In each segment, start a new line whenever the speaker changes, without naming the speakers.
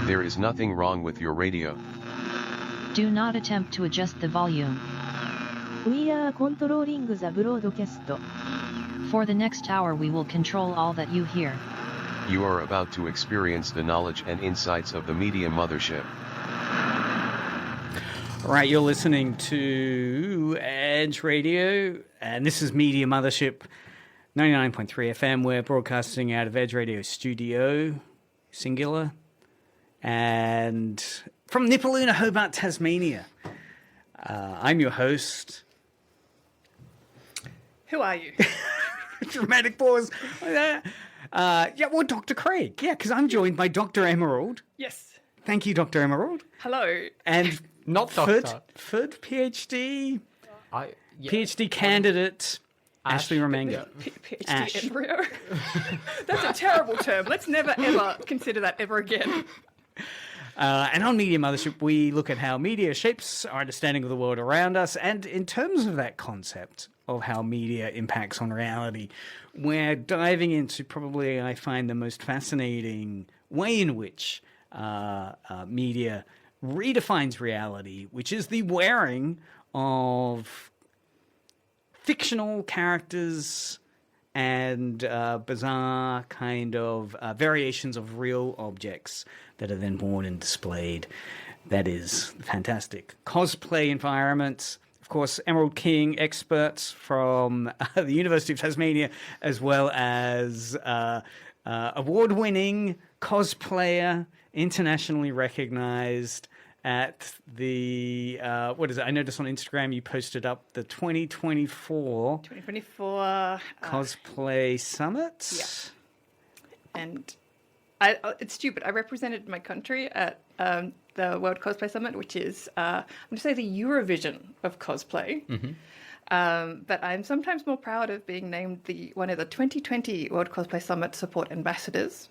There is nothing wrong with your radio.
Do not attempt to adjust the volume.
We are controlling the broadcast.
For the next hour we will control all that you hear.
You are about to experience the knowledge and insights of the Media Mothership.
All right, you're listening to Edge Radio, and this is Media Mothership 99.3 FM. We're broadcasting out of Edge Radio Studio, singular, and from Nipaluna, Hobart, Tasmania. I'm your host.
Who are you?
Dramatic pause. Dr. Craig. Yeah, because I'm joined by Dr. Emerald.
Yes.
Thank you, Dr. Emerald.
Hello.
And
Not doctor.
Fud, PhD.
Yeah.
PhD candidate, Ashley Reminga.
PhD
Ash.
embryo. That's a terrible term. Let's never, ever consider that ever again.
And on Media Mothership, we look at how media shapes our understanding of the world around us. And in terms of that concept of how media impacts on reality, we're diving into probably, I find, the most fascinating way in which media redefines reality, which is the wearing of fictional characters and bizarre kind of variations of real objects that are then worn and displayed. That is fantastic. Cosplay environments. Of course, Emerald King experts from the University of Tasmania, as well as award-winning cosplayer, internationally recognized at the, I noticed on Instagram you posted up the 2024 Cosplay Summit.
Yeah. And it's stupid. I represented my country at the World Cosplay Summit, which is, I'm going to say the Eurovision of cosplay. Mm-hmm. But I'm sometimes more proud of being named one of the 2020 World Cosplay Summit support ambassadors.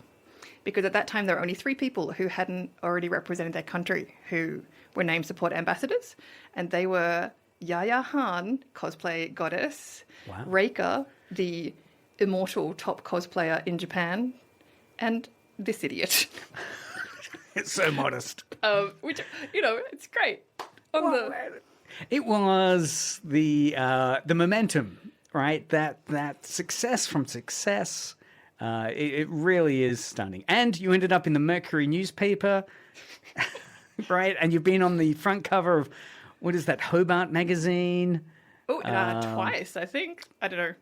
Because at that time, there were only 3 people who hadn't already represented their country who were named support ambassadors. And they were Yaya Han, cosplay goddess,
wow.
Reika, the immortal top cosplayer in Japan, and this idiot.
It's so modest.
Which, it's great.
It was the momentum, right? That success from success. It really is stunning. And you ended up in the Mercury newspaper, right? And you've been on the front cover of, what is that, Hobart magazine?
Oh, twice, I think. I don't know.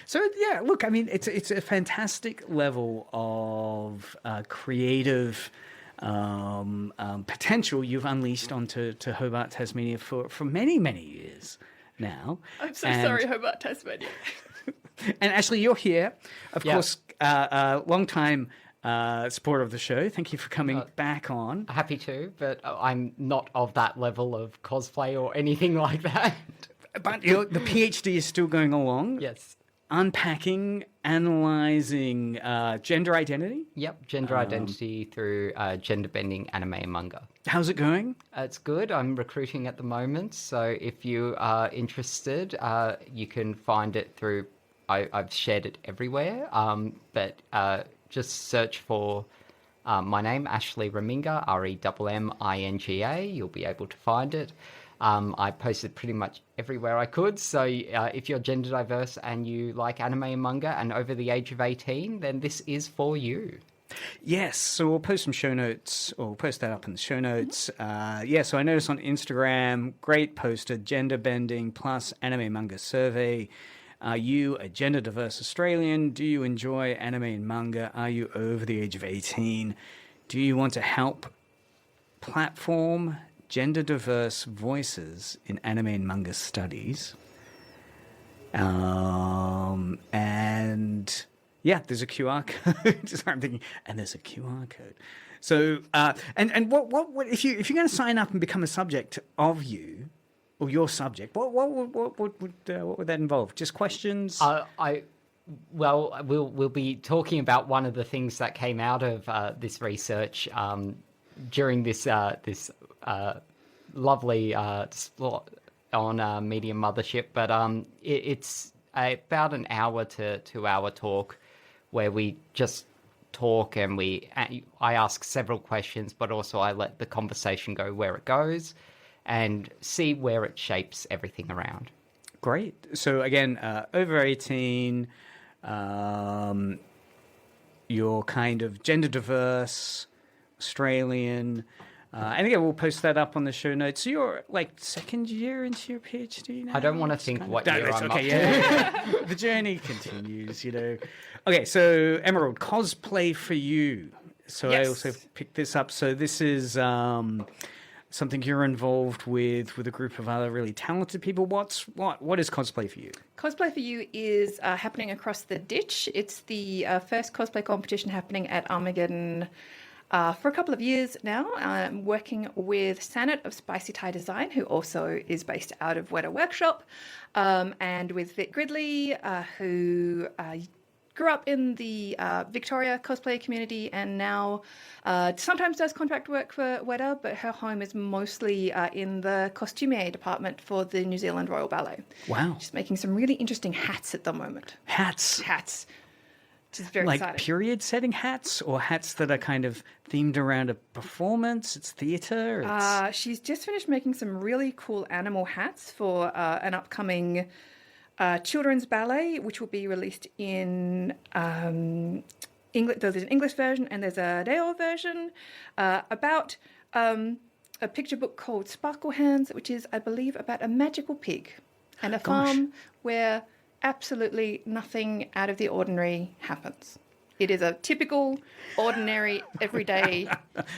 So, yeah, look, I mean, it's a fantastic level of creative potential you've unleashed onto Hobart, Tasmania for many, many years now.
I'm so sorry, Hobart, Tasmania.
And Ashley, you're here, of course, long-time supporter of the show. Thank you for coming back on.
Happy to, but I'm not of that level of cosplay or anything like that.
But the PhD is still going along.
Yes.
Unpacking, analysing gender identity.
Yep, gender identity through gender-bending anime and manga.
How's it going?
It's good. I'm recruiting at the moment, so if you are interested, you can find it through... I've shared it everywhere, but just search for my name, Ashley Reminga, Remminga. You'll be able to find it. I posted pretty much everywhere I could, so if you're gender diverse and you like anime and manga and over the age of 18, then this is for you.
Yes, so we'll post some show notes, or we'll post that up in the show notes. So I noticed on Instagram, great poster, gender bending plus anime manga survey. Are you a gender diverse Australian? Do you enjoy anime and manga? Are you over the age of 18? Do you want to help platform gender diverse voices in anime and manga studies? And there's a QR code. Sorry, I'm thinking, and there's a QR code. So, and what if you're going to sign up and become a subject of you? Or your subject? What would that involve? Just questions?
We'll be talking about one of the things that came out of this research during this lovely slot on Media Mothership. But it's about an hour to 2 hour talk where we just talk and I ask several questions, but also I let the conversation go where it goes and see where it shapes everything around.
Great. So again, over 18, you're kind of gender diverse, Australian. And again, we'll post that up on the show notes. So you're like second year into your PhD now?
I don't want to think what year I'm up to.
Yeah. The journey continues, Okay, so Emerald, cosplay for you. So
Yes.
I also picked this up. So this is something you're involved with a group of other really talented people. What is cosplay for you?
Cosplay for You is happening across the ditch. It's the first cosplay competition happening at Armageddon for a couple of years now. I'm working with Sanat of Spicy Thai Design, who also is based out of Weta Workshop, and with Vic Gridley, who grew up in the Victoria cosplay community and now sometimes does contract work for Weta, but her home is mostly in the costumier department for the New Zealand Royal Ballet.
Wow.
She's making some really interesting hats at the moment.
Hats.
Which is very
Like
exciting.
period setting hats or hats that are kind of themed around a performance? It's theatre?
She's just finished making some really cool animal hats for an upcoming children's ballet, which will be released in English. There's an English version and there's a Reo version about a picture book called Sparkle Hands, which is, I believe, about a magical pig and a farm where absolutely nothing out of the ordinary happens. It is a typical, ordinary, everyday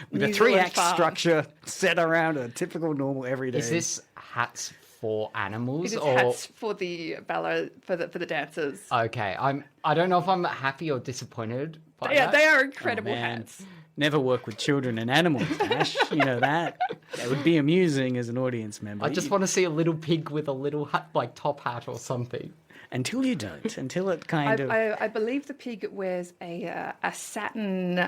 With a
New
3-act
Zealand farm.
structure set around a typical, normal, everyday.
Is this hats for animals
It is
or
hats for the ballet for the dancers.
okay? I don't know if I'm happy or disappointed by
Yeah,
that.
they are incredible
man.
hats.
Never work with children and animals, Ash. You know that. That would be amusing as an audience member.
I just want to see a little pig with a little hat, like top hat or something.
Until you don't. Until it kind of...
I believe the pig wears a satin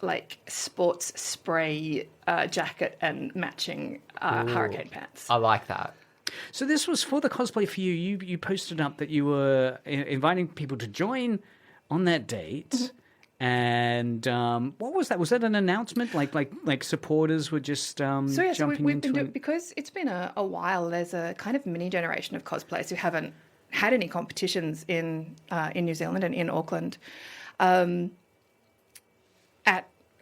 like sports spray jacket and matching hurricane pants.
I like that.
So this was for the cosplay for you. You posted up that you were inviting people to join on that date.
Mm-hmm.
And what was that? Was that an announcement? Like supporters were just jumping
we've
into
been doing,
it?
because it's been a while. There's a kind of mini generation of cosplayers who haven't had any competitions in New Zealand and in Auckland at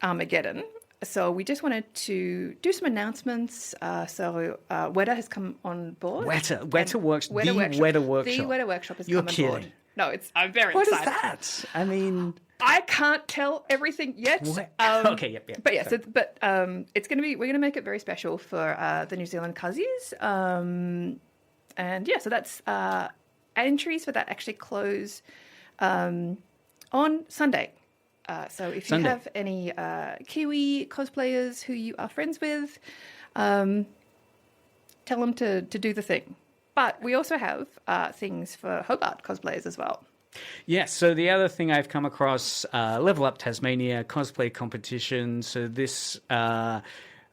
Armageddon. So we just wanted to do some announcements. Weta has come on board.
Weta
And
Workshop.
Weta
The
Workshop.
Weta Workshop.
The Weta Workshop has
You're
come on
kidding.
board. No, I'm very
What is
excited.
that? I mean...
I can't tell everything yet.
What? Okay, yep.
But yeah, it's going to be, we're going to make it very special for the New Zealand Cuzzies. And yeah, so that's entries for that actually close on Sunday. So if you have any Kiwi cosplayers who you are friends with, tell them to do the thing. But we also have things for Hobart cosplayers as well.
Yes, so the other thing I've come across, Level Up Tasmania cosplay competition. So this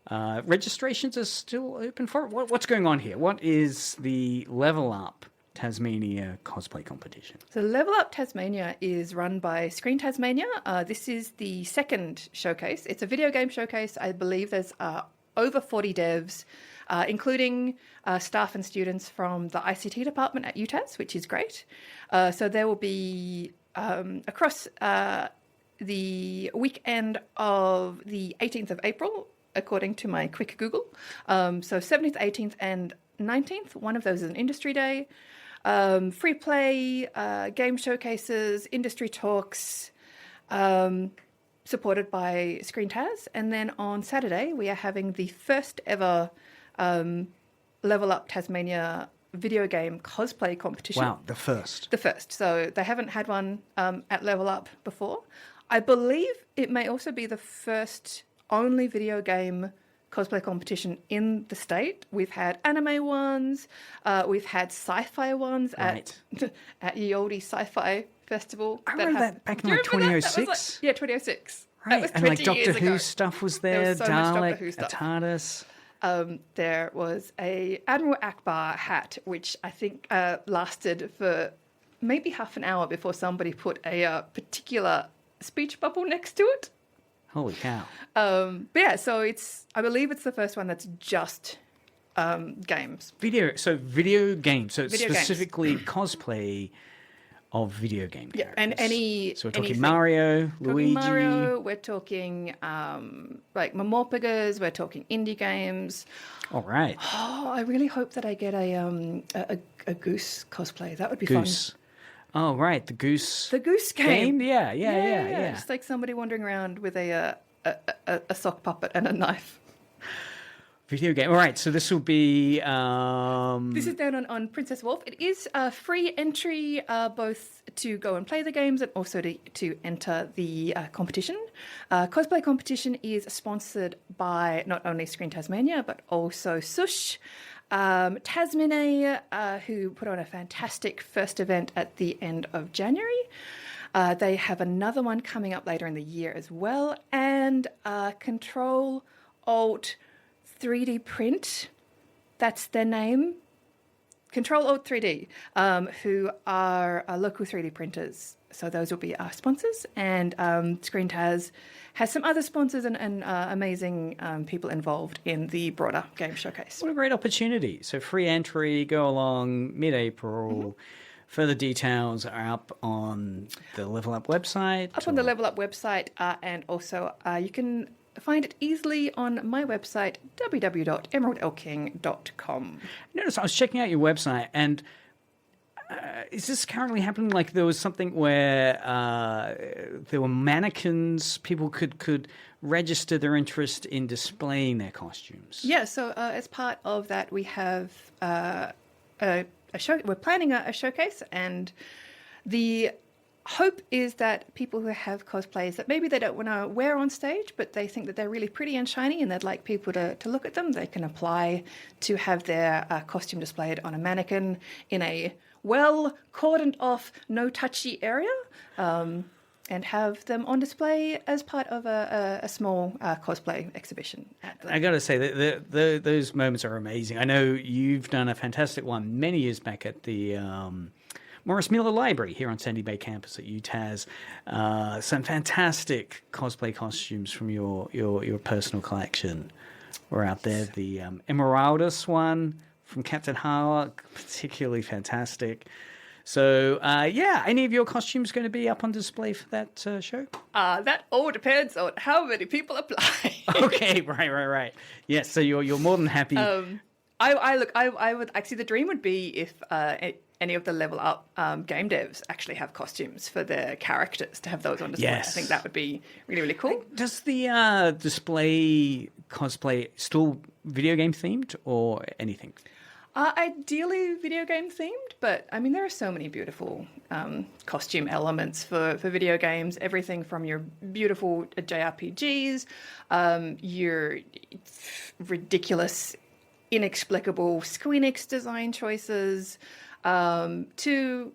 registrations are still open for it. What's going on here? What is the Level Up Tasmania cosplay competition?
So Level Up Tasmania is run by Screen Tasmania. This is the second showcase. It's a video game showcase. I believe there's over 40 devs, including staff and students from the ICT department at UTAS, which is great. So there will be across the weekend of the 18th of April, according to my quick Google. So 17th, 18th and 19th, one of those is an industry day. Free play, game showcases, industry talks, supported by Screen Tas. And then on Saturday, we are having the first ever Level Up Tasmania video game cosplay competition.
Wow, the first.
The first. So they haven't had one at Level Up before. I believe it may also be the first only video game cosplay competition in the state. We've had anime ones, we've had sci-fi ones
Right.
at Ye Olde Sci-Fi Festival.
I remember that back in like 2006.
Yeah, 2006.
Right,
That was
and
20
like Doctor
years
Who
ago.
stuff was
There
there,
was so much Doctor Who
Dalek,
stuff.
TARDIS.
There was a Admiral Akbar hat, which I think lasted for maybe half an hour before somebody put a particular speech bubble next to it.
Holy cow.
But yeah, so I believe it's the first one that's just games.
Video games. So
Video games.
specifically cosplay of video game characters.
Yeah, and
So we're talking
anything.
Mario,
We're talking
Luigi.
Mario, we're talking like Mamorpagas, we're talking indie games.
All right.
Oh, I really hope that I get a goose cosplay. That would be
Goose.
fun.
Oh, right. The Goose.
The goose game.
Yeah.
Just like somebody wandering around with a sock puppet and a knife.
Video game. All right. So this will be.
This is down on Princess Wolf. It is free entry both to go and play the games and also to enter the competition. Cosplay competition is sponsored by not only Screen Tasmania but also Sush. Tasmania, who put on a fantastic first event at the end of January. They have another one coming up later in the year as well. And Control Alt 3D Print, that's their name. Control Alt 3D, who are local 3D printers. So those will be our sponsors. And Screen Tas has some other sponsors and amazing people involved in the broader game showcase.
What a great opportunity. So free entry, go along mid-April.
Mm-hmm.
Further details are up on the Level Up website.
Up on the Level Up website, and also you can find it easily on my website, www.emeraldelking.com.
Notice I was checking out your website, and is this currently happening? Like there was something where there were mannequins, people could register their interest in displaying their costumes.
Yeah, so as part of that, we have a show. We're planning a showcase, and the hope is that people who have cosplays that maybe they don't want to wear on stage, but they think that they're really pretty and shiny and they'd like people to look at them, they can apply to have their costume displayed on a mannequin in a well cordoned off, no touchy area, and have them on display as part of a small cosplay exhibition.
I got to say, that those moments are amazing. I know you've done a fantastic one many years back at the Morris Miller Library here on Sandy Bay campus at UTAS. Some fantastic cosplay costumes from your personal collection were out there. The Emeraldus one from Captain Harlock, particularly fantastic. So, any of your costumes going to be up on display for that show?
That all depends on how many people apply.
Okay, right. Yes, so you're more than happy.
I would actually, the dream would be if any of the Level Up game devs actually have costumes for their characters to have those on display.
Yes.
I think that would be really, really cool.
Does the display cosplay still video game themed or anything?
Ideally video game themed, but I mean there are so many beautiful costume elements for video games. Everything from your beautiful JRPGs, your ridiculous, inexplicable Squeenix design choices, to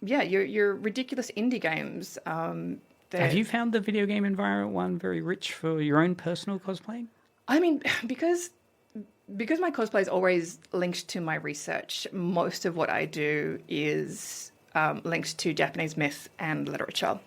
your ridiculous indie games.
Have you found the video game environment one very rich for your own personal cosplaying?
I mean, because my cosplay is always linked to my research, most of what I do is linked to Japanese myth and literature,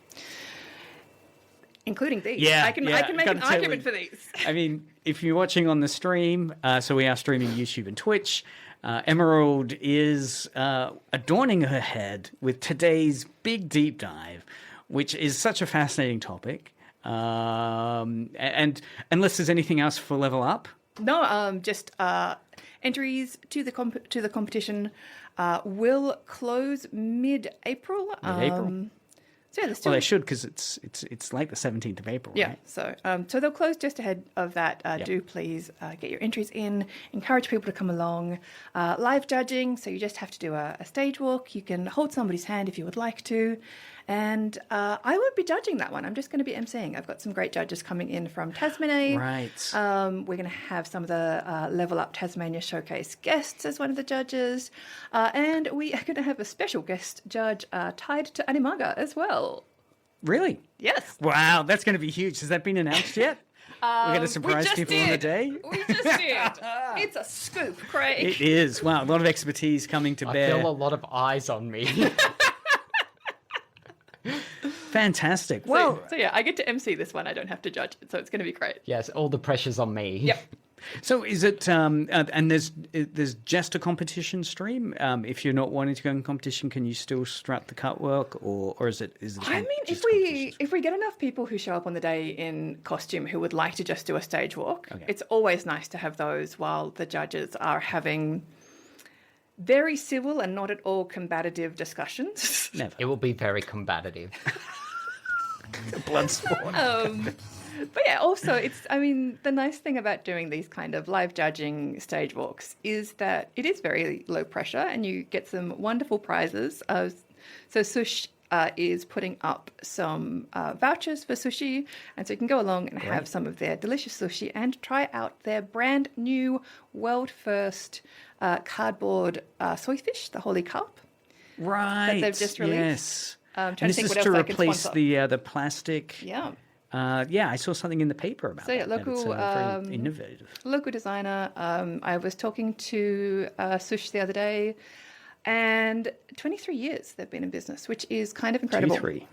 including these.
Yeah,
I can make an argument for these.
I mean, if you're watching on the stream, so we are streaming YouTube and Twitch, Emerald is adorning her head with today's big deep dive, which is such a fascinating topic. And unless there's anything else for Level Up?
No, just entries to the competition will close mid-April. So yeah, there's still...
Well, they should because it's like the 17th of April,
yeah,
right?
so they'll close just ahead of that. Do please get your entries in. Encourage people to come along. Live judging, so you just have to do a stage walk. You can hold somebody's hand if you would like to. And I won't be judging that one. I'm just going to be emceeing. I've got some great judges coming in from Tasmania.
Right.
We're going to have some of the Level Up Tasmania Showcase guests as one of the judges. And we are going to have a special guest judge tied to Animaga as well.
Really?
Yes.
Wow, that's going to be huge. Has that been announced yet? We're going to surprise people on the day?
We just did. It's a scoop, Craig.
It is. Wow, a lot of expertise coming to bear.
I feel a lot of eyes on me.
Fantastic. Well,
So yeah, I get to MC this one. I don't have to judge it, so it's going to be great.
Yes, all the pressure's on me.
Yep.
so is it? And there's just a competition stream. If you're not wanting to go in competition, can you still strut the cutwork, or is it?
I mean,
just
if we get enough people who show up on the day in costume who would like to just do a stage walk,
Okay.
it's always nice to have those while the judges are having very civil and not at all combative discussions.
Never.
It will be very combative.
Blood sport.
But yeah, also the nice thing about doing these kind of live judging stage walks is that it is very low pressure and you get some wonderful prizes. So Sush is putting up some vouchers for sushi, and so you can go along and have some of their delicious sushi and try out their brand new world first cardboard soy fish, the holy carp.
Right.
That they've just released.
Yes.
Trying
And this
think
is
what else
to
I can
replace
sponsor.
the plastic.
Yeah.
I saw something in the paper about
So yeah,
that. It's
local
very innovative.
local designer. I was talking to Sush the other day, and 23 years they've been in business, which is kind of incredible.
2-3.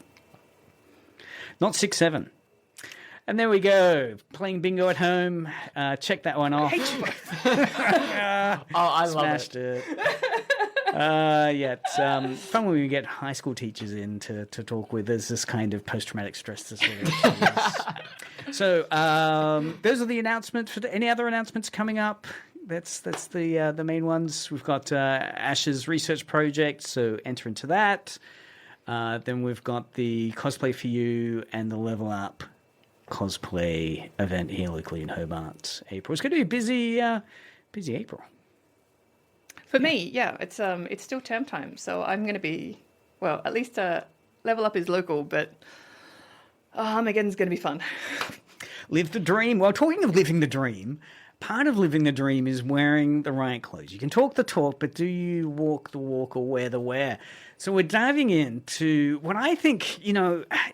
Not 6-7. And there we go. Playing bingo at home. Check that one off.
I love
Smashed
it.
It's fun when we get high school teachers in to talk with. There's this kind of post-traumatic stress disorder. So those are the announcements. For any other announcements coming up? That's the main ones. We've got Ash's research project, so enter into that. Then we've got the Cosplay for You and the Level Up cosplay event here locally in Hobart. April. It's going to be busy April.
For me, yeah, it's still term time, so I'm going to be, well, at least Level Up is local, but Armageddon's going to be fun.
Live the dream. Well, talking of living the dream, part of living the dream is wearing the right clothes. You can talk the talk, but do you walk the walk or wear the wear? So we're diving into what I think,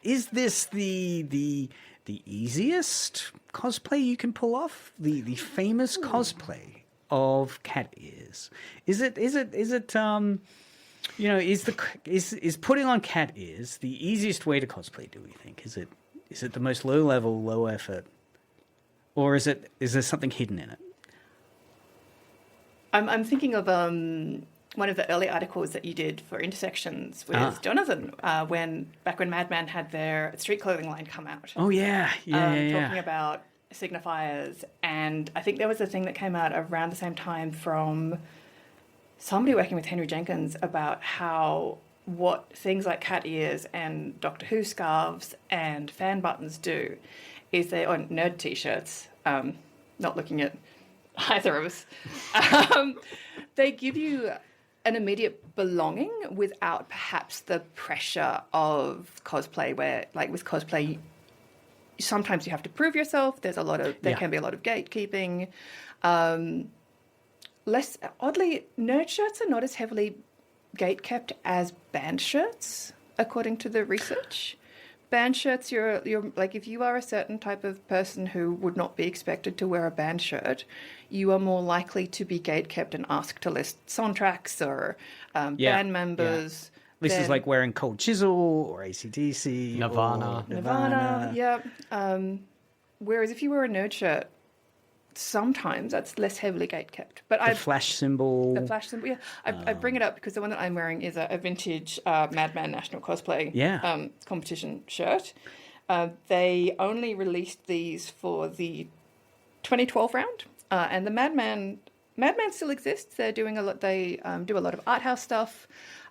is this the easiest cosplay you can pull off? The famous cosplay of cat ears. Is putting on cat ears the easiest way to cosplay, do we think? Is it the most low level, low effort? Or is there something hidden in it?
I'm thinking of one of the early articles that you did for Intersections with Jonathan, back when Madman had their street clothing line come out.
Oh yeah,
talking about signifiers, and I think there was a thing that came out around the same time from somebody working with Henry Jenkins about what things like cat ears and Doctor Who scarves and fan buttons do is they on nerd t-shirts, not looking at either of us, they give you an immediate belonging without perhaps the pressure of cosplay, where like with cosplay sometimes you have to prove yourself. There can be a lot of gatekeeping. Less oddly, nerd shirts are not as heavily gatekept as band shirts, according to the research. Band shirts, you're like, if you are a certain type of person who would not be expected to wear a band shirt, you are more likely to be gatekept and asked to list soundtracks or band members.
This is like wearing Cold Chisel or AC/DC.
Nirvana, yeah. Whereas if you wear a nerd shirt, sometimes that's less heavily gatekept. But
the flash symbol.
Yeah. I bring it up because the one that I'm wearing is a vintage Madman National Cosplay competition shirt. They only released these for the 2012 round, and the Madman still exists. They're doing a lot. They do a lot of art house stuff.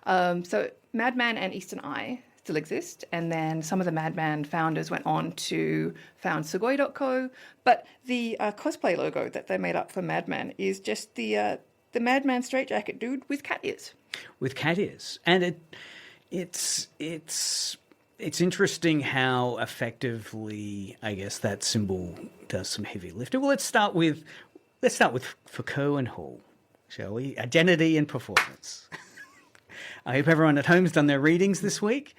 So Madman and Eastern Eye still exist, and then some of the Madman founders went on to found Sugoi.co, but the cosplay logo that they made up for Madman is just the Madman straitjacket dude with cat ears.
With cat ears. And it's interesting how effectively, I guess, that symbol does some heavy lifting. Well, let's start with Foucault and Hall, shall we? Identity and performance. I hope everyone at home's done their readings this week.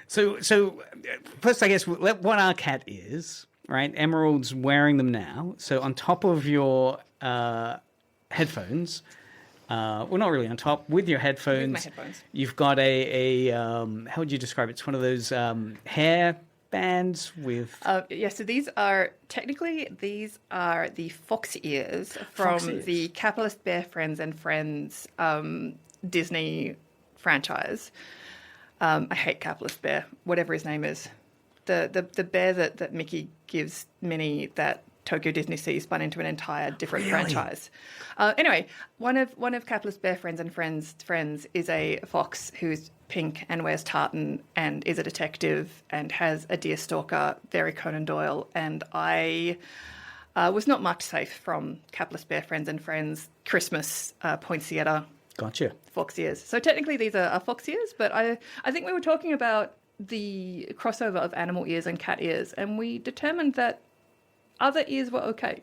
So first, I guess, what our cat is, right? Emerald's wearing them now. So on top of your headphones, well, not really on top, with your headphones.
With my headphones.
You've got a how would you describe it? It's one of those hair bands with...
So these are the fox ears from
Fox ears.
the Capitalist Bear Friends and Friends Disney franchise. I hate Capitalist Bear, whatever his name is. The bear that Mickey gives Minnie that Tokyo Disney Sea spun into an entire different franchise. Anyway, one of Capitalist Bear Friends and Friends is a fox who's pink and wears tartan and is a detective and has a deer stalker, very Conan Doyle. And I was not much safe from Capitalist Bear Friends and Friends Christmas poinsettia
Gotcha.
fox ears. So technically these are fox ears, but I think we were talking about the crossover of animal ears and cat ears, and we determined that other ears were okay.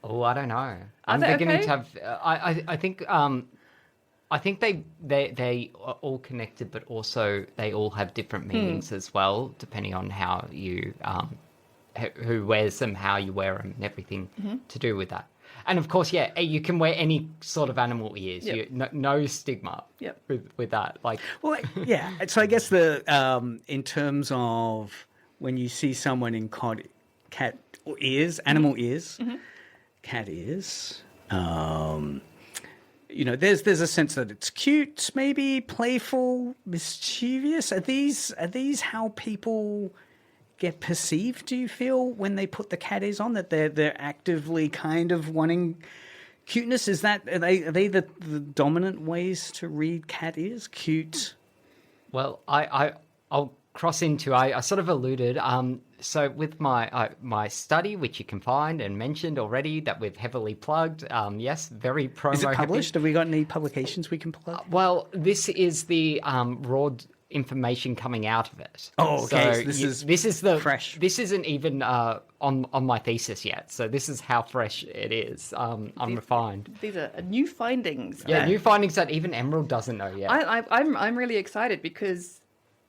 Oh, I don't know.
Are
I'm
they
beginning
okay?
to have. I think they are all connected, but also they all have different meanings as well, depending on how you who wears them, how you wear them, and everything to do with that. And of course, yeah, you can wear any sort of animal ears.
Yep.
No stigma
Yep.
with that. Like,
Well, yeah. So I guess in terms of when you see someone in cat ears, animal ears, cat ears, there's a sense that it's cute, maybe playful, mischievous. Are these how people get perceived, do you feel, when they put the cat ears on, that they're actively kind of wanting cuteness? Are they the dominant ways to read cat ears? Cute.
well, I'll cross into. I sort of alluded. So with my study, which you can find and mentioned already, that we've heavily plugged. Yes, very promo.
Is it
heavy.
published? Have we got any publications we can plug?
Well, this is the raw information coming out of it.
Oh, okay. So
this is the
fresh.
This isn't even on my thesis yet. So this is how fresh it is. Unrefined.
These are new findings.
Yeah, new findings that even Emerald doesn't know yet.
I'm really excited because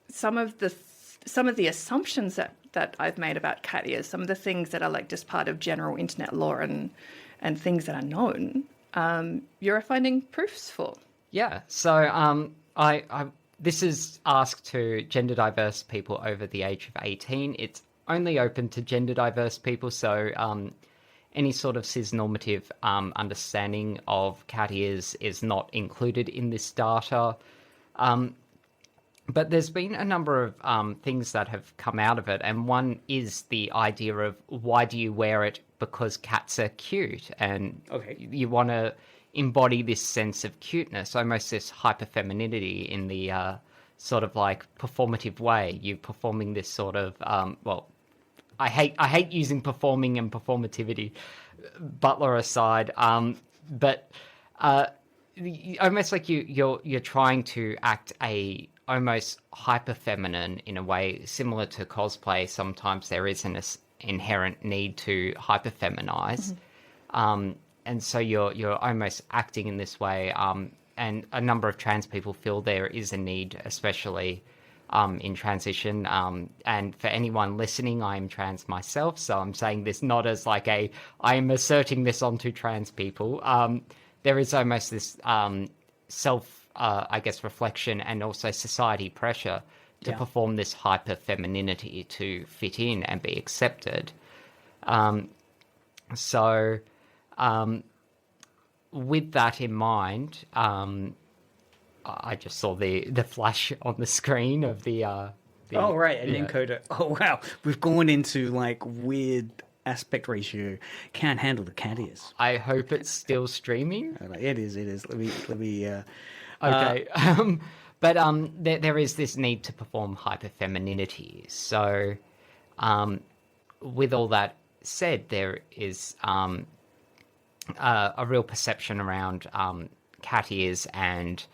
some of the assumptions that I've made about cat ears, some of the things that are like just part of general internet lore and things that are known, you're finding proofs for.
Yeah. So this is asked to gender diverse people over the age of 18. It's only open to gender diverse people, so any sort of cis-normative understanding of cat ears is not included in this data. But there's been a number of things that have come out of it, and one is the idea of why do you wear it? Because cats are cute, and you want to embody this sense of cuteness, almost this hyperfemininity in the sort of like performative way. You're performing this sort of I hate using performing and performativity, Butler aside, but almost like you're trying to act almost hyper feminine in a way similar to cosplay. Sometimes there is an inherent need to hyper feminize. And so you're almost acting in this way, and a number of trans people feel there is a need, especially in transition. And for anyone listening, I am trans myself, so I'm saying this not as like I am asserting this onto trans people. There is almost this self, reflection and also society pressure to perform this hyper femininity to fit in and be accepted. With that in mind, I just saw the flash on the screen of the an
encoder. Oh wow, we've gone into like weird aspect ratio. Can't handle the cat ears.
I hope it's still streaming.
It is. Let me.
Okay. But there is this need to perform hyperfemininity. So, with all that said, there is a real perception around cat ears and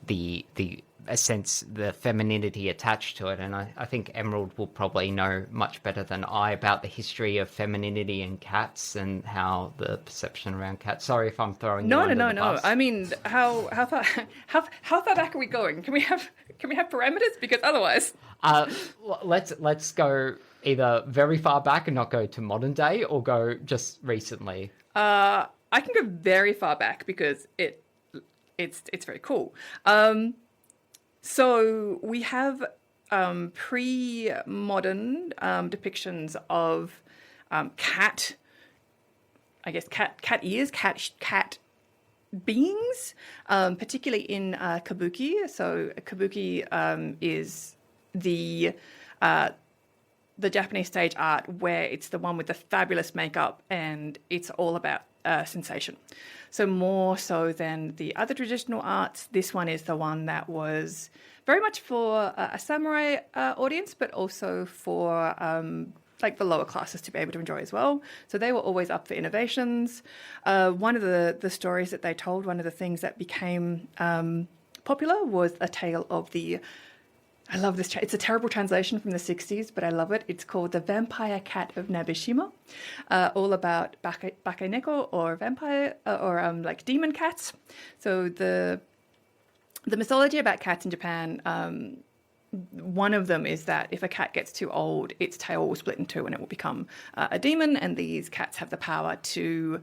the femininity attached to it. And I think Emerald will probably know much better than I about the history of femininity and cats and how the perception around cats. Sorry if I'm throwing you under the bus.
I mean, how far back are we going? Can we have parameters? Because otherwise,
let's go either very far back and not go to modern day, or go just recently.
I can go very far back because it's very cool. So we have pre-modern depictions of cat ears, cat beings, particularly in kabuki. So kabuki is the Japanese stage art where it's the one with the fabulous makeup and it's all about sensation. So more so than the other traditional arts, this one is the one that was very much for a samurai audience, but also for like the lower classes to be able to enjoy as well. So they were always up for innovations. One of the stories that they told, one of the things that became popular was a tale of the, I love this, it's a terrible translation from the 60s, but I love it. It's called The Vampire Cat of Nabeshima, all about bakeneko or vampire or like demon cats. So the mythology about cats in Japan, one of them is that if a cat gets too old, its tail will split in two and it will become a demon. And these cats have the power to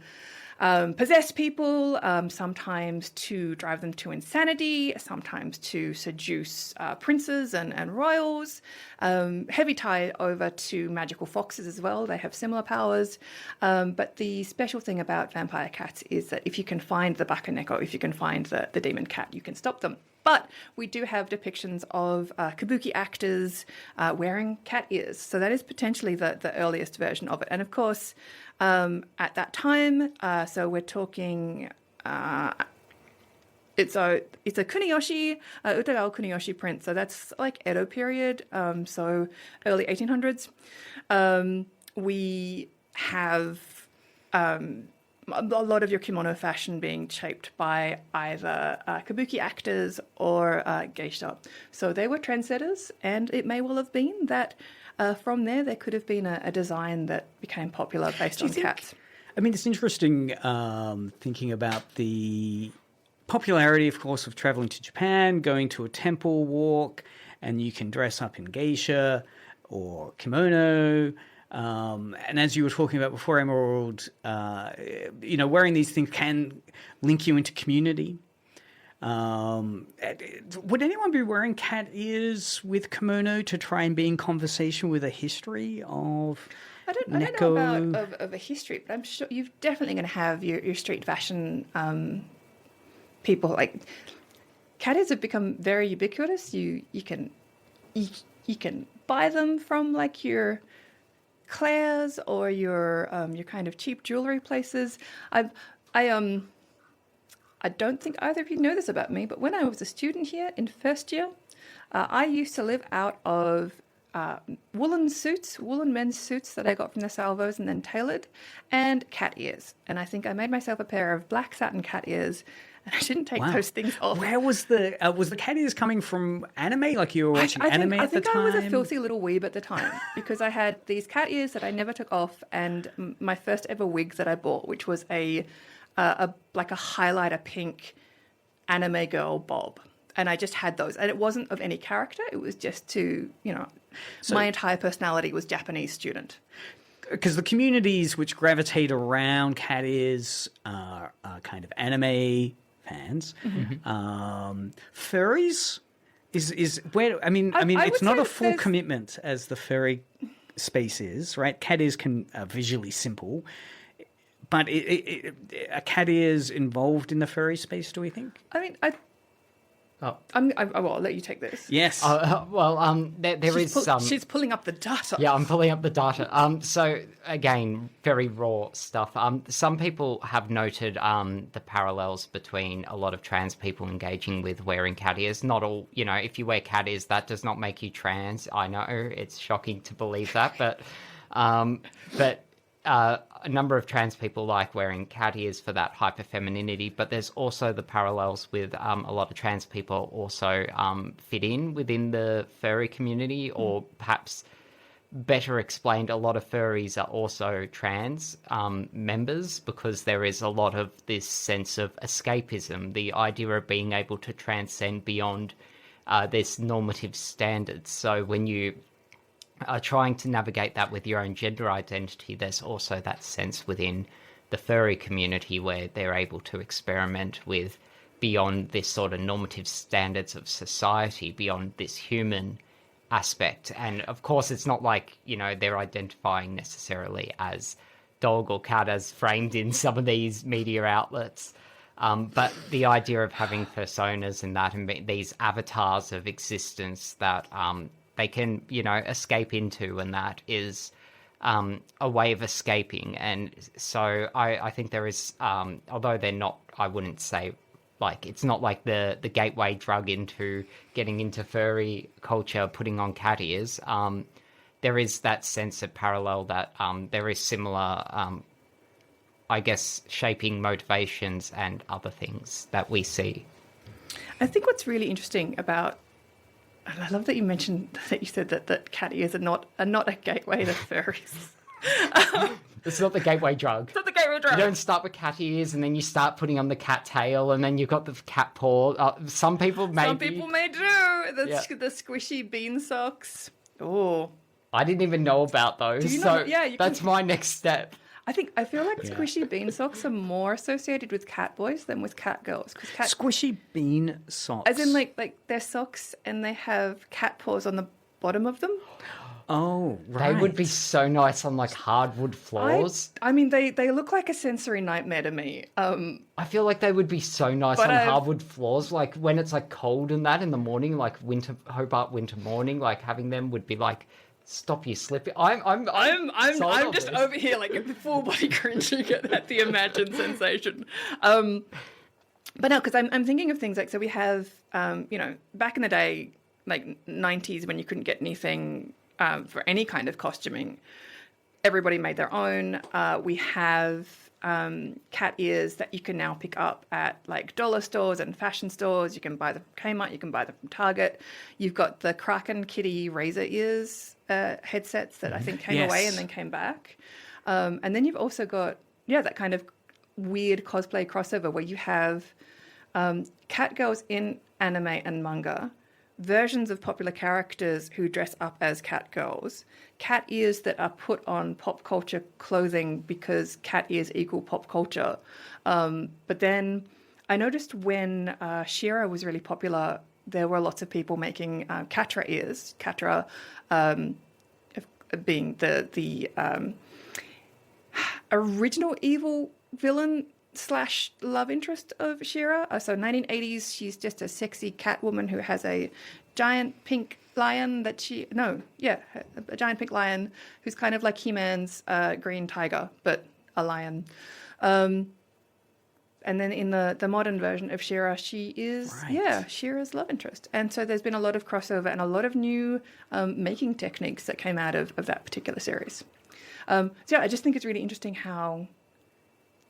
possess people, sometimes to drive them to insanity, sometimes to seduce princes and royals. Heavy tie over to magical foxes as well. They have similar powers. But the special thing about vampire cats is that if you can find the bakaneko, if you can find the demon cat, you can stop them. But we do have depictions of kabuki actors wearing cat ears. So that is potentially the earliest version of it. And of course, at that time, so we're talking, it's a kuniyoshi, Utagawa kuniyoshi print. So that's like Edo period, so early 1800s. We have a lot of your kimono fashion being shaped by either kabuki actors or geisha. So they were trendsetters, and it may well have been that from there could have been a design that became popular based on cats.
I mean, it's interesting thinking about the popularity, of course, of traveling to Japan, going to a temple walk, and you can dress up in geisha or kimono. And as you were talking about before, Emerald, wearing these things can link you into community. Would anyone be wearing cat ears with kimono to try and be in conversation with a history of
I don't know about of a history, but I'm sure you're definitely going to have your street fashion people. Like cat ears have become very ubiquitous. You can buy them from like your Claire's or your kind of cheap jewelry places. I don't think either of you know this about me, but when I was a student here in first year, I used to live out of woolen men's suits that I got from the salvos and then tailored, and cat ears. And I think I made myself a pair of black satin cat ears, and I didn't take those things off.
Where was the cat ears coming from? Anime? Like you were watching anime at the time?
I think I was a filthy little weeb at the time because I had these cat ears that I never took off, and my first ever wig that I bought, which was a highlighter pink anime girl bob. And I just had those. And it wasn't of any character. It was just to, my entire personality was Japanese student.
Because the communities which gravitate around cat ears are kind of anime fans. Mm-hmm. Furries is where it's not a full commitment as the furry space is, right? Cat ears can visually simple, but a cat ears involved in the furry space, do we think?
I mean, I'll let you take this.
Yes.
There is some.
She's pulling up the data.
Yeah, I'm pulling up the data. So again, very raw stuff. Some people have noted the parallels between a lot of trans people engaging with wearing cat ears. Not all, if you wear cat ears, that does not make you trans. I know it's shocking to believe that, but a number of trans people like wearing cat ears for that hyper-femininity, but there's also the parallels with a lot of trans people also fit in within the furry community, or perhaps better explained, a lot of furries are also trans members, because there is a lot of this sense of escapism, the idea of being able to transcend beyond this normative standards. So when you are trying to navigate that with your own gender identity, there's also that sense within the furry community, where they're able to experiment with beyond this sort of normative standards of society, beyond this human aspect. And of course, it's not like, they're identifying necessarily as dog or cat as framed in some of these media outlets. But the idea of having personas and that, and these avatars of existence that they can, escape into, and that is a way of escaping. And so I think there is, although they're not, I wouldn't say, like, it's not like the gateway drug into getting into furry culture, putting on cat ears. There is that sense of parallel that there is similar, I guess, shaping motivations and other things that we see.
I think what's really interesting about, and I love that you mentioned that you said that cat ears are not a gateway to furries.
It's not the gateway drug.
It's not the gateway drug.
You don't start with cat ears and then you start putting on the cat tail and then you've got the cat paw. Some people may
Some people may do. The squishy bean socks. Oh.
I didn't even know about those. That's my next step.
I feel like squishy bean socks are more associated with cat boys than with cat girls.
Squishy bean socks.
As in, like they're socks and they have cat paws on the bottom of them.
Oh, right.
They would be so nice on, like, hardwood floors.
I mean, they look like a sensory nightmare to me.
I feel like they would be so nice on hardwood floors. Like, when it's, like, cold and that in the morning, like Hobart winter morning, like, having them would be like, stop you slipping. I'm
just over here, like, full body cringing at the imagined sensation. But no, because I'm thinking of things like, so we have, back in the day, like 90s, when you couldn't get anything for any kind of costuming, everybody made their own. We have cat ears that you can now pick up at like dollar stores and fashion stores. You can buy them from Kmart, you can buy them from Target. You've got the Kraken Kitty razor ears headsets that I think came away and then came back. And then you've also got, that kind of weird cosplay crossover where you have cat girls in anime and manga, versions of popular characters who dress up as cat girls, cat ears that are put on pop culture clothing because cat ears equal pop culture. But then I noticed when She-Ra was really popular, there were lots of people making Catra ears. Catra being the original evil villain / love interest of She-Ra. So 1980s, she's just a sexy cat woman who has a giant pink lion a giant pink lion who's kind of like He-Man's green tiger, but a lion. And then in the modern version of She-Ra, she is, She-Ra's love interest. And so there's been a lot of crossover and a lot of new making techniques that came out of that particular series. I just think it's really interesting how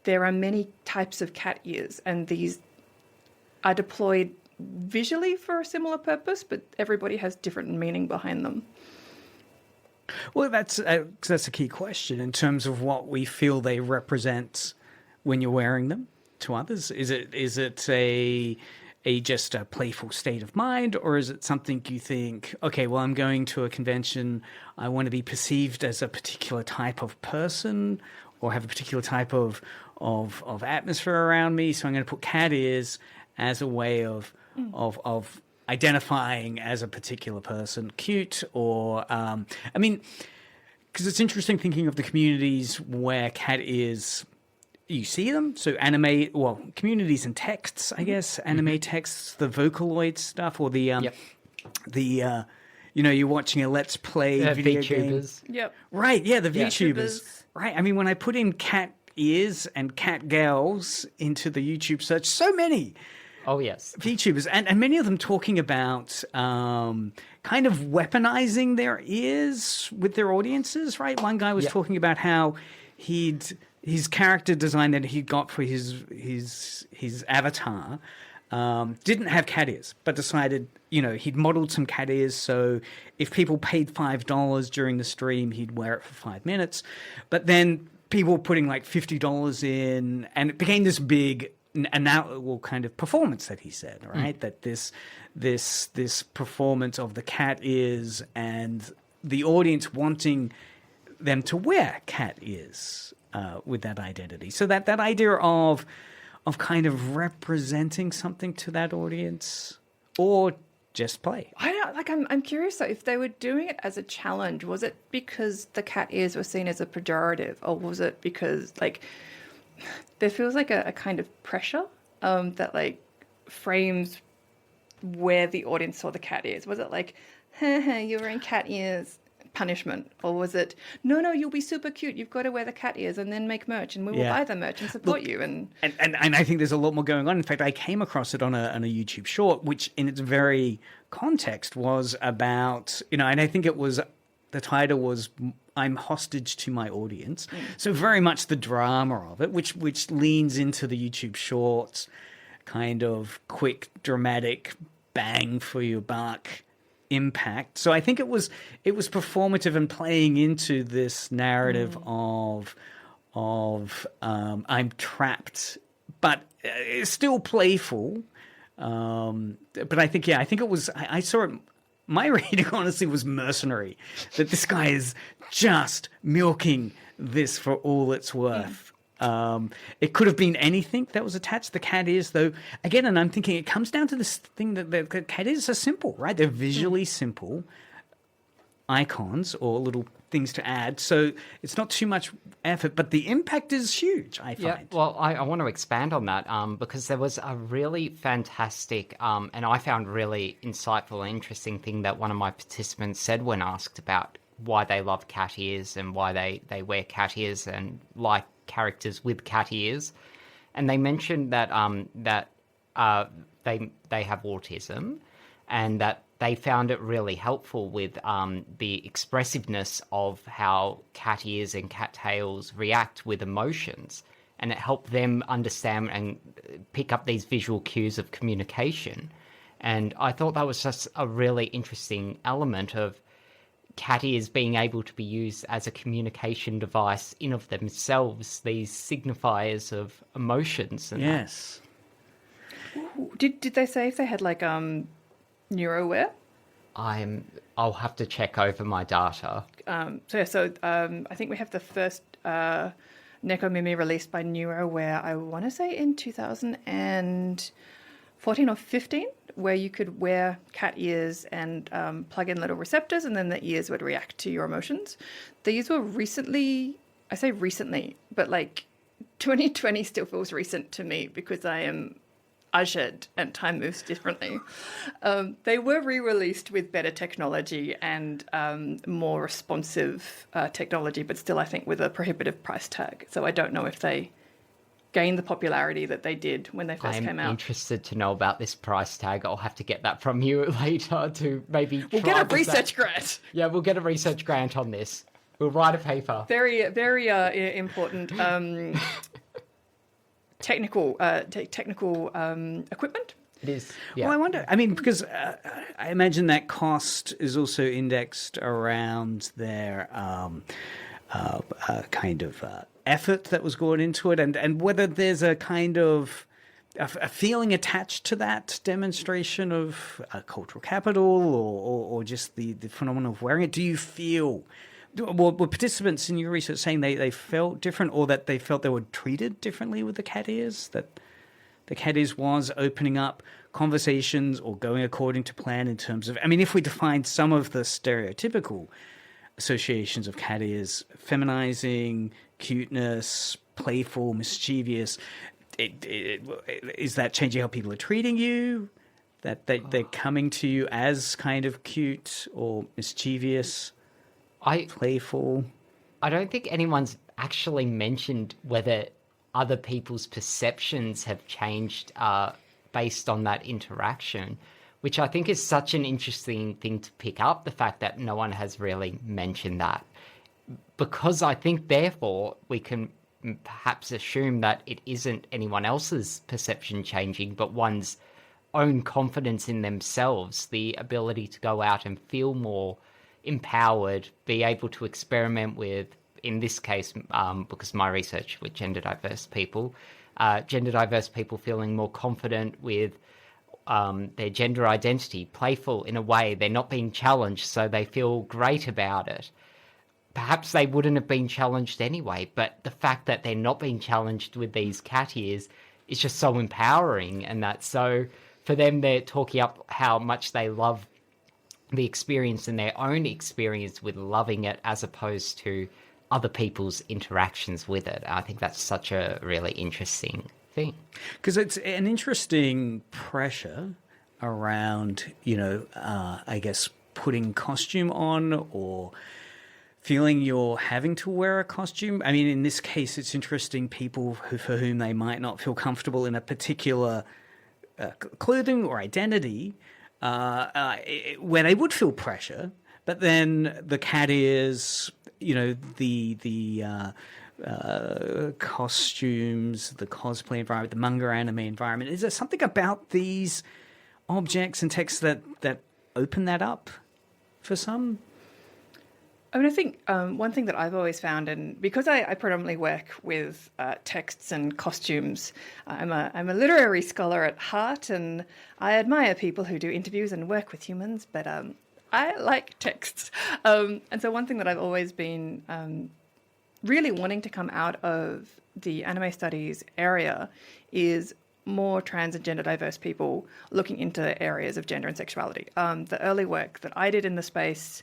there are many types of cat ears, and these are deployed visually for a similar purpose, but everybody has different meaning behind them.
Well, that's a key question in terms of what we feel they represent when you're wearing them to others. Is it a just a playful state of mind, or is it something you think, okay, well, I'm going to a convention, I want to be perceived as a particular type of person or have a particular type of atmosphere around me, so I'm going to put cat ears as a way of identifying as a particular person, cute, or because it's interesting thinking of the communities where cat ears, you see them. So communities and texts, I guess, anime texts, the Vocaloid stuff, or the you're watching a Let's Play video game.
Yep.
Right. Yeah, the VTubers. Right. I mean, when I put in cat ears and cat girls into the YouTube search, so many VTubers, and many of them talking about kind of weaponizing their ears with their audiences, right? One guy was talking about how his character design that he got for his avatar didn't have cat ears, but decided, he'd modeled some cat ears, so if people paid $5 during the stream, he'd wear it for 5 minutes. But then people were putting like $50 in, and it became this big kind of performance that he said, right? That this performance of the cat ears and the audience wanting them to wear cat ears with that identity. So that idea of kind of representing something to that audience, or just play.
I'm curious though, if they were doing it as a challenge, was it because the cat ears were seen as a pejorative, or was it because like there feels like a kind of pressure that like frames where the audience saw the cat ears? Was it like, you're wearing cat ears, punishment? Or was it, no, you'll be super cute, you've got to wear the cat ears and then make merch and we will buy the merch and support you? And
I think there's a lot more going on. In fact, I came across it on a YouTube short, which in its very context was about, and I think it was, the title was I'm hostage to my audience. So very much the drama of it, which leans into the YouTube shorts kind of quick, dramatic, bang for your buck impact. So I think it was performative and playing into this narrative of I'm trapped, but it's still playful. But I think it was, I saw it, my reading honestly was mercenary, that this guy is just milking this for all it's worth. It could have been anything that was attached. The cat ears, though, again, and I'm thinking it comes down to this thing that the cat ears are simple, right? They're visually simple icons or little things to add. So it's not too much effort, but the impact is huge, I find.
Yeah, well, I want to expand on that because there was a really fantastic and I found really insightful and interesting thing that one of my participants said when asked about why they love cat ears and why they wear cat ears and like characters with cat ears. And they mentioned that they have autism and that they found it really helpful with the expressiveness of how cat ears and cat tails react with emotions. And it helped them understand and pick up these visual cues of communication. And I thought that was just a really interesting element of cat ears being able to be used as a communication device in of themselves, these signifiers of emotions. And
yes.
Did they say if they had like NeuroWare?
I'll have to check over my data.
I think we have the first Nekomimi released by NeuroWare, I want to say in 2014 or 15, where you could wear cat ears and plug in little receptors, and then the ears would react to your emotions. These were recently, I say recently, but like 2020 still feels recent to me because I am ushered and time moves differently. They were re-released with better technology and more responsive technology, but still I think with a prohibitive price tag. So I don't know if they gained the popularity that they did when they first came out.
I'm interested to know about this price tag. I'll have to get that from you later to maybe
We'll get a research grant.
Yeah, we'll get a research grant on this. We'll write a paper.
Very, very important technical equipment.
It is. Yeah.
Well, I wonder, because I imagine that cost is also indexed around their kind of effort that was going into it, and whether there's a kind of a feeling attached to that demonstration of cultural capital or just the phenomenon of wearing it. Do you feel, were participants in your research saying they felt different, or that they felt they were treated differently with the cat ears, that the cat ears was opening up conversations or going according to plan in terms of, if we define some of the stereotypical associations of cat ears, feminizing, cuteness, playful, mischievous, is that changing how people are treating you? That they're coming to you as kind of cute or mischievous, playful?
I don't think anyone's actually mentioned whether other people's perceptions have changed based on that interaction, which I think is such an interesting thing to pick up, the fact that no one has really mentioned that. Because I think, therefore, we can perhaps assume that it isn't anyone else's perception changing, but one's own confidence in themselves, the ability to go out and feel more empowered, be able to experiment with, in this case, because my research with gender diverse people feeling more confident with their gender identity, playful in a way, they're not being challenged, so they feel great about it. perhaps they wouldn't have been challenged anyway. But the fact that they're not being challenged with these cat ears is just so empowering. And that's so, for them, they're talking up how much they love the experience and their own experience with loving it as opposed to other people's interactions with it. I think that's such a really interesting thing.
Because it's an interesting pressure around, I guess, putting costume on or feeling you're having to wear a costume. I mean, in this case, it's interesting people for whom they might not feel comfortable in a particular clothing or identity, where they would feel pressure, but then the cat ears, the costumes, the cosplay environment, the manga anime environment. Is there something about these objects and texts that open that up for some?
I mean, I think one thing that I've always found, and because I predominantly work with texts and costumes, I'm a literary scholar at heart, and I admire people who do interviews and work with humans, but I like texts. And so one thing that I've always been really wanting to come out of the anime studies area is more trans and gender diverse people looking into areas of gender and sexuality. The early work that I did in the space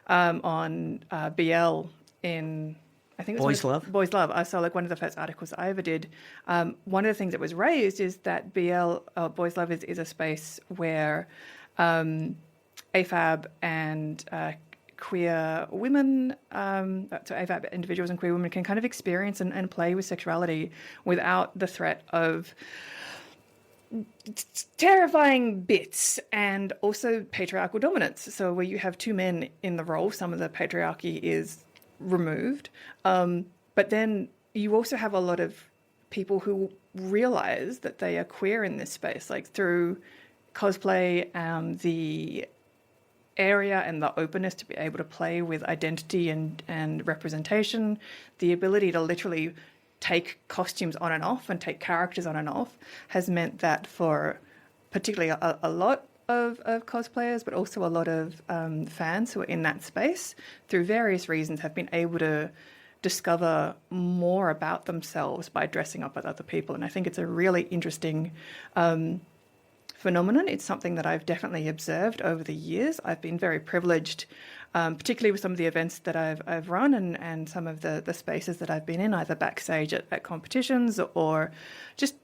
on BL in, I think it was Boys Love. I saw like one of the first articles I ever did. One of the things that was raised is that Boys Love is a space where AFAB and queer women, so AFAB individuals and queer women can kind of experience and play with sexuality without the threat of terrifying bits and also patriarchal dominance. So where you have two men in the role, some of the patriarchy is removed. But then you also have a lot of people who realize that they are queer in this space, like through cosplay, the area and the openness to be able to play with identity and representation, the ability to literally take costumes on and off and take characters on and off has meant that for particularly a lot of cosplayers, but also a lot of fans who are in that space, through various reasons, have been able to discover more about themselves by dressing up as other people. And I think it's a really interesting phenomenon. It's something that I've definitely observed over the years. I've been very privileged, particularly with some of the events that I've run and some of the spaces that I've been in, either backstage at competitions or just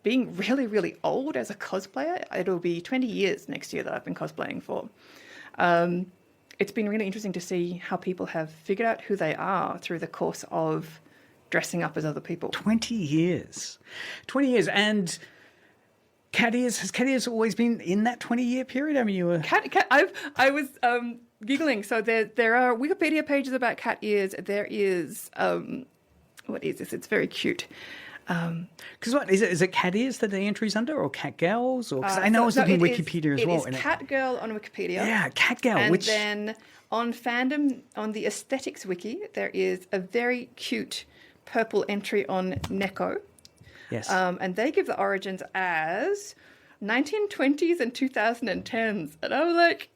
being really, really old as a cosplayer. It'll be 20 years next year that I've been cosplaying for. It's been really interesting to see how people have figured out who they are through the course of dressing up as other people.
20 years. 20 years. And has Cat Ears always been in that 20-year period? I mean, you were...
I was giggling. So there are Wikipedia pages about cat ears. There is... what is this? It's very cute.
Because what is it? Cat Ears that the entry's under, or Cat Girls? Or because I know I was looking at Wikipedia as well.
It is Cat Girl on Wikipedia.
Yeah, Cat Girl.
And then on fandom, on the aesthetics wiki, there is a very cute purple entry on Neko.
Yes.
And they give the origins as 1920s and 2010s. And I was like,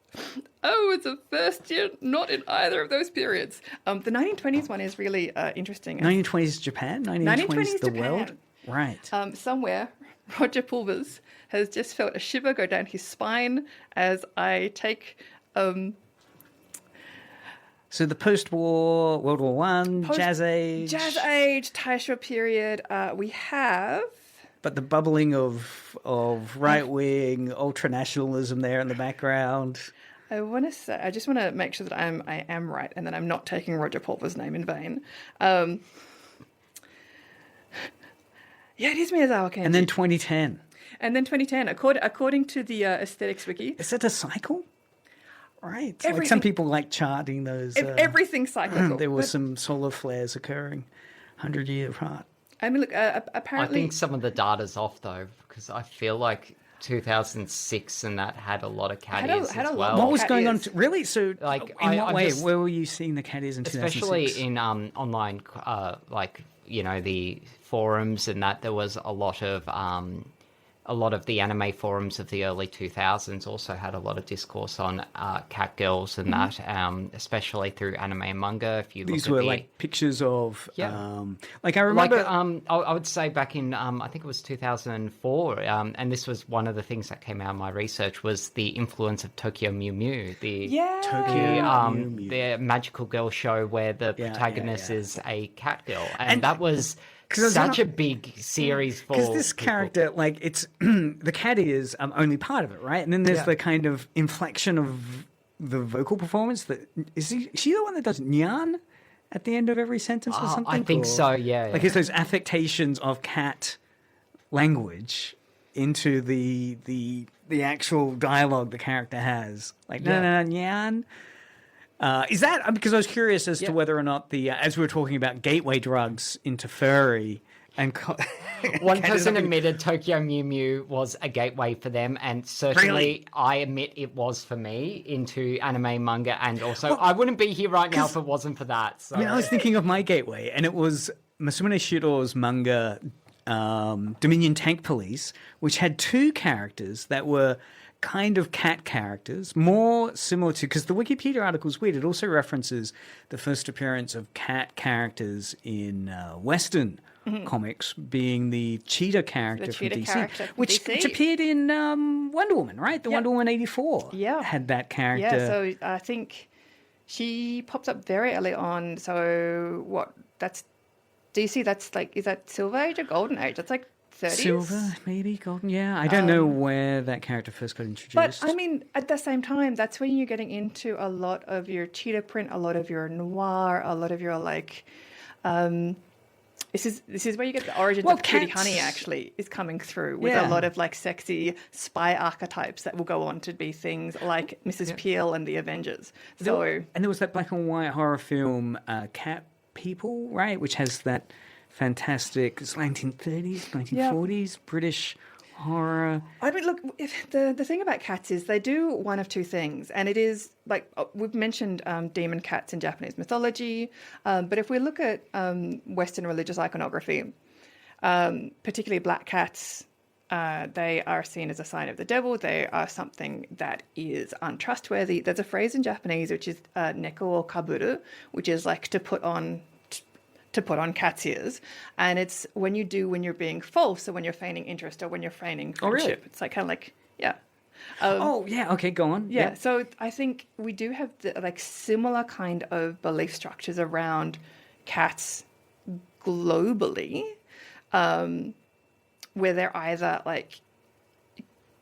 oh, it's a first year, not in either of those periods. The 1920s one is really interesting.
1920s Japan? 1920s the
Japan.
world? Right.
Somewhere, Roger Pulvers has just felt a shiver go down his spine as I take...
So the post-war, World War One, Jazz Age...
Jazz Age, Taisho period, we have...
But the bubbling of right-wing ultranationalism there in the background...
I just want to make sure that I am right and that I'm not taking Roger Pulver's name in vain. Yeah, it is Miyazawa Kenji.
And then 2010.
And then 2010, according to the aesthetics wiki.
Is that a cycle? Right. Like some people like charting those.
Everything's cyclical.
There were some solar flares occurring 100 years apart.
I mean, look, apparently...
I think some of the data's off, though, because I feel like 2006 and that had a lot of cat ears as well.
What was going on? Really? So,
like,
in what way? Where were you seeing the cat ears in 2006?
Especially in online, like, the forums and that, there was a lot of a lot of the anime forums of the early 2000s also had a lot of discourse on cat girls and that, especially through anime and manga. If you look
These
at
were
the,
like pictures of,
Yeah.
like I remember.
I would say back in, I think it was 2004, and this was one of the things that came out of my research was the influence of Tokyo Mew Mew, the
Mew Mew.
the magical girl show where the
Yeah,
protagonist
yeah.
is a cat girl, and that was
'Cause it's
such
not-
a big series for
Because this
people.
character, like, it's the cat is only part of it, right? And then there's
Yeah.
the kind of inflection of the vocal performance. That is she the one that does nyan at the end of every sentence or something?
I think
Or-
so. Yeah,
Like, it's those affectations of cat language into the actual dialogue the character has. Like, no,
Yeah.
no, nyan. Is that because I was curious as to
Yeah.
whether or not as we were talking about gateway drugs into furry and
One
cat is
person
something-
admitted Tokyo Mew Mew was a gateway for them, and certainly
Really?
I admit it was for me into anime, manga, and also I wouldn't be here right now if it wasn't for that. So.
I mean, I was thinking of my gateway, and it was Masumune Shiro's manga Dominion Tank Police, which had two characters that were kind of cat characters, more similar to, because the Wikipedia article is weird, it also references the first appearance of cat characters in Western comics, being the cheetah character from
cheetah
DC,
character from
which
DC.
appeared in Wonder Woman, right? The Wonder Woman 84
Yeah.
had that character.
Yeah, so I think she pops up very early on. So what? That's DC. That's like, is that Silver Age or Golden Age? That's like 30s.
Silver, maybe golden. Yeah, I don't know where that character first got introduced.
But I mean, at the same time, that's when you're getting into a lot of your cheetah print, a lot of your noir, a lot of your like. This is where you get the origins
Well,
of Cutie
cats-
Honey actually is coming through with
Yeah.
a lot of like sexy spy archetypes that will go on to be things like Mrs. Peel and the Avengers. So
and there was that black and white horror film, Cat People, right, which has that fantastic, it's 1930s, 1940s British horror.
I mean, look, if the thing about cats is they do one of two things, and it is like we've mentioned demon cats in Japanese mythology, but if we look at Western religious iconography, particularly black cats, they are seen as a sign of the devil. They are something that is untrustworthy. There's a phrase in Japanese which is neko o kaburu, which is like to put on cat's ears, and it's when you're being false, or when you're feigning interest, or when you're feigning
really?
friendship. It's like kind of like
Oh, yeah, okay, go on.
yeah. So I think we do have like similar kind of belief structures around cats globally, where they're either like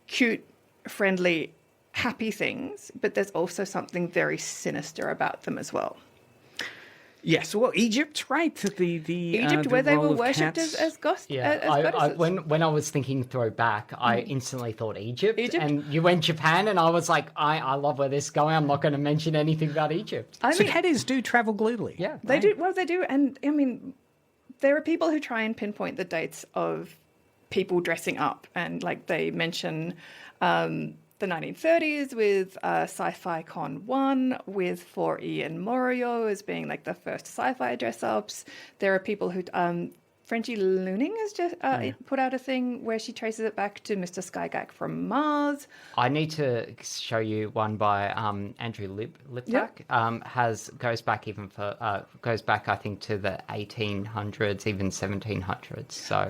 cute, friendly, happy things, but there's also something very sinister about them as well.
Yes, well, Egypt, right? The
Egypt,
the
where they
role
were
of
worshipped
cats.
as ghosts.
Yeah,
as goddesses.
when I was thinking throwback, I instantly thought Egypt,
Egypt?
and you went Japan, and I was like, I love where this is going. I'm not going to mention anything about Egypt.
I
So
mean,
cat ears do travel globally.
Yeah,
they do. Well, they do. And I mean, there are people who try and pinpoint the dates of people dressing up. And like they mention the 1930s with Sci-Fi Con 1 with 4E and Morio as being like the first sci-fi dress-ups. There are people who... Frenchie Looning has just put out a thing where she traces it back to Mr. Skygack from Mars.
I need to show you one by Andrew Liptak. Goes back I think to the 1800s, even 1700s. So,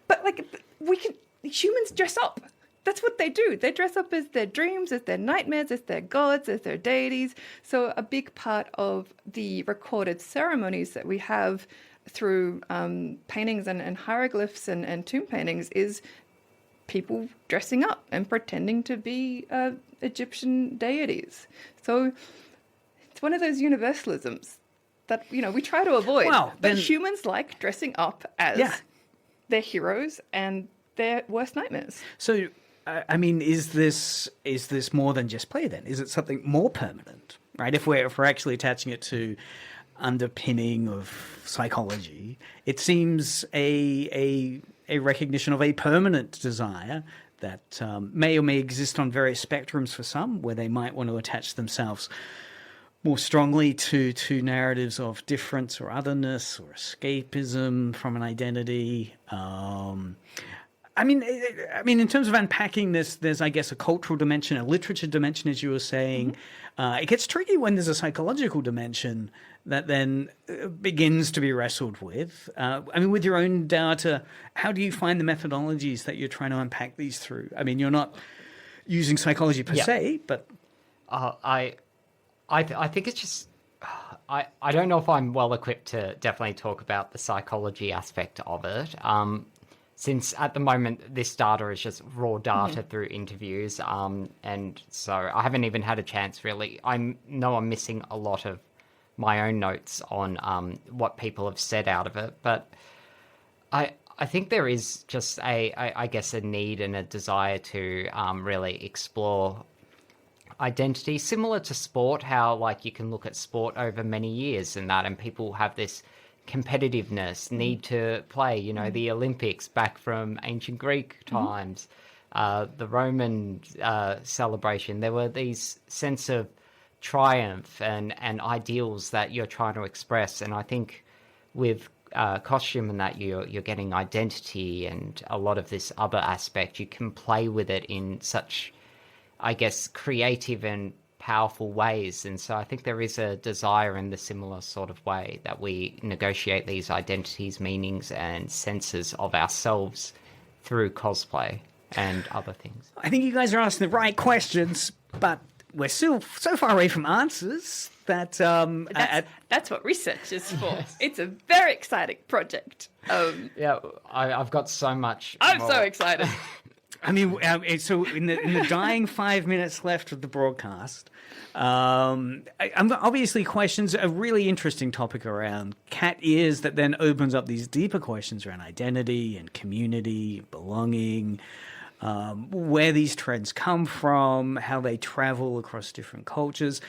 But like humans dress up. That's what they do. They dress up as their dreams, as their nightmares, as their gods, as their deities. So a big part of the recorded ceremonies that we have through paintings and hieroglyphs and tomb paintings is people dressing up and pretending to be Egyptian deities. So it's one of those universalisms that, we try to avoid.
Well,
but
then-
humans like dressing up as their heroes and their worst nightmares.
So, I mean, is this more than just play then? Is it something more permanent, right? If we're actually attaching it to underpinning of psychology, it seems a recognition of a permanent desire that may or may exist on various spectrums for some, where they might want to attach themselves more strongly to narratives of difference or otherness or escapism from an identity. in terms of unpacking this, there's, I guess, a cultural dimension, a literature dimension, as you were saying. It gets tricky when there's a psychological dimension that then begins to be wrestled with. With your own data, how do you find the methodologies that you're trying to unpack these through? I mean, you're not using psychology per se, but
I think it's just I don't know if I'm well equipped to definitely talk about the psychology aspect of it. Since at the moment this data is just raw data through interviews, and so I haven't even had a chance really. I know I'm missing a lot of my own notes on what people have said out of it, but I think there is just I guess a need and a desire to really explore identity, similar to sport, how like you can look at sport over many years and people have this competitiveness, need to play, the Olympics back from ancient Greek times, the Roman celebration. There were these sense of triumph and ideals that you're trying to express. And I think with costume and that you're getting identity and a lot of this other aspect, you can play with it in such, I guess, creative and powerful ways. And so I think there is a desire in the similar sort of way that we negotiate these identities, meanings and senses of ourselves through cosplay and other things.
I think you guys are asking the right questions, but we're still so far away from answers that
that's what research is for. Yes. It's a very exciting project.
I've got so much
I'm
more.
so excited.
So in the dying 5 minutes left of the broadcast, obviously questions, a really interesting topic around cat ears that then opens up these deeper questions around identity and community, belonging, where these trends come from, how they travel across different cultures.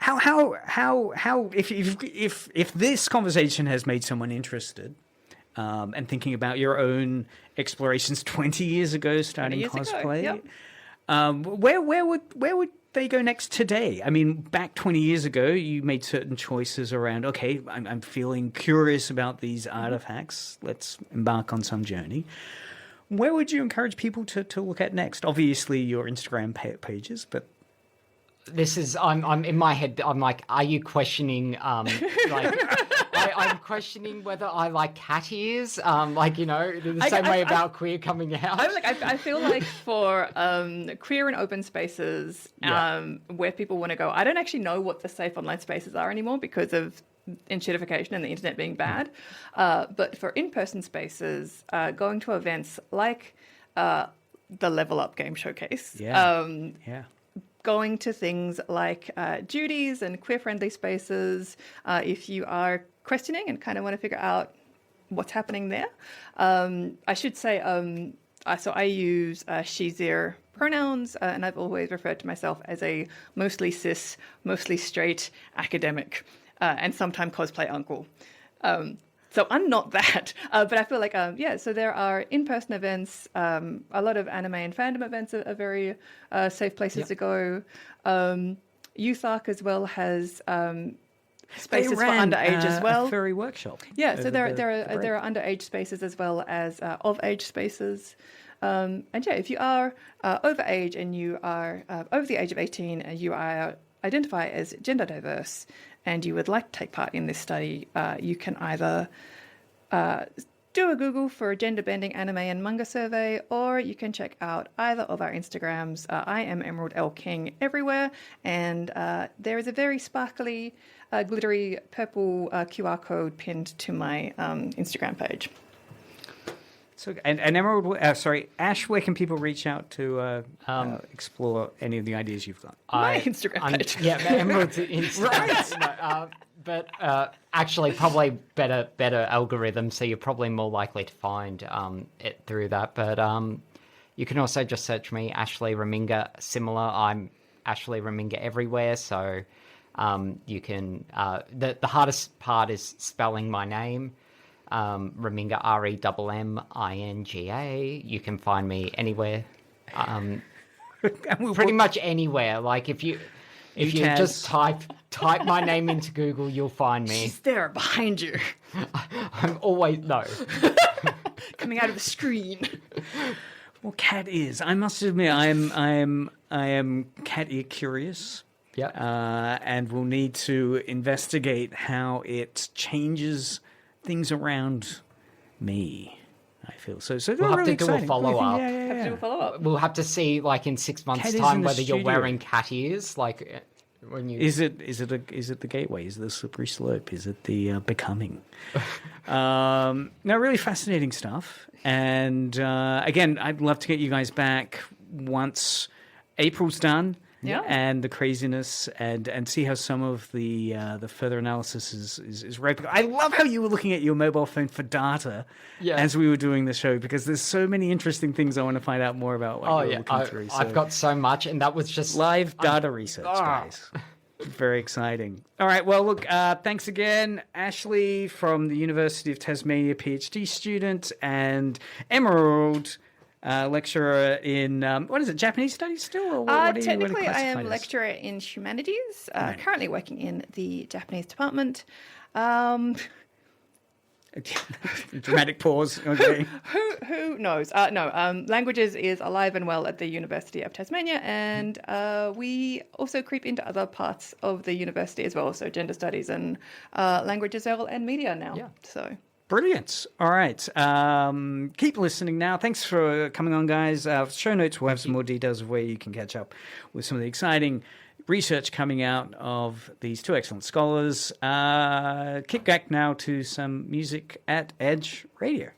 If this conversation has made someone interested, and thinking about your own explorations 20 years ago, starting cosplay. Where would they go next today? I mean, back 20 years ago, you made certain choices around, okay, I'm feeling curious about these artifacts. Let's embark on some journey. Where would you encourage people to look at next? Obviously, your Instagram pages, but...
This is, I'm in my head, I'm like, are you questioning, I'm questioning whether I like cat ears, the same way about queer coming out.
I feel like for queer and open spaces, where people want to go, I don't actually know what the safe online spaces are anymore because of enshittification and the internet being bad. But for in-person spaces, going to events like the Level Up Game Showcase, going to things like Judy's and queer-friendly spaces, if you are questioning and kind of want to figure out what's happening there. I should say, so I use she/their pronouns, and I've always referred to myself as a mostly cis, mostly straight academic, and sometimes cosplay uncle. So I'm not that, but I feel like, so there are in-person events. A lot of anime and fandom events are very safe places to go. Youth Arc as well has spaces for underage as well.
A furry workshop.
Yeah, so there are underage spaces as well as of-age spaces. If you are over age and you are over the age of 18 and you identify as gender diverse and you would like to take part in this study, you can either do a Google for gender bending anime and manga survey, or you can check out either of our Instagrams. I am Emerald L. King everywhere, and there is a very sparkly, glittery purple QR code pinned to my Instagram page.
So, and Emerald, Ash, where can people reach out to explore any of the ideas you've got?
My Instagram page.
Emerald's Instagram. But actually, probably better algorithm, so you're probably more likely to find it through that. But you can also just search me, Ashley Reminga. Similar, I'm Ashley Reminga everywhere. So you can. The hardest part is spelling my name. Reminga, Remminga. You can find me anywhere, pretty much anywhere. Like if you just type my name into Google, you'll find me.
She's there behind you.
I'm always
coming out of the screen.
Well, cat ears. I must admit, I am cat ear curious.
Yeah.
And we'll need to investigate how it changes things around me. I feel so.
We'll have
really
to do a
exciting.
follow-up.
Yeah.
Have to do a follow-up.
We'll have to see, like, in 6 months'
Cat is
time
in the
whether you're
studio.
wearing cat ears, like when you.
Is it the gateway? Is it the slippery slope? Is it the becoming? No, really fascinating stuff. And again, I'd love to get you guys back once April's done.
Yeah.
And the craziness and see how some of the further analysis is right. I love how you were looking at your mobile phone for data as we were doing the show, because there's so many interesting things I want to find out more about what you're looking through.
I've got so much, and that was just
live data research, guys. Very exciting. All right. Well, look, thanks again, Ashley from the University of Tasmania, PhD student, and Emerald, lecturer in, what is it, Japanese studies still? Or what do you
Technically, I am
classify as?
lecturer in humanities, currently working in the Japanese department.
Dramatic pause. Okay.
Who knows? No, languages is alive and well at the University of Tasmania, and we also creep into other parts of the university as well. So gender studies and language as well, and media now.
Yeah.
So
Brilliant. All right. Keep listening now. Thanks for coming on, guys. Show notes will have some more details of where you can catch up with some of the exciting research coming out of these two excellent scholars. Kick back now to some music at Edge Radio.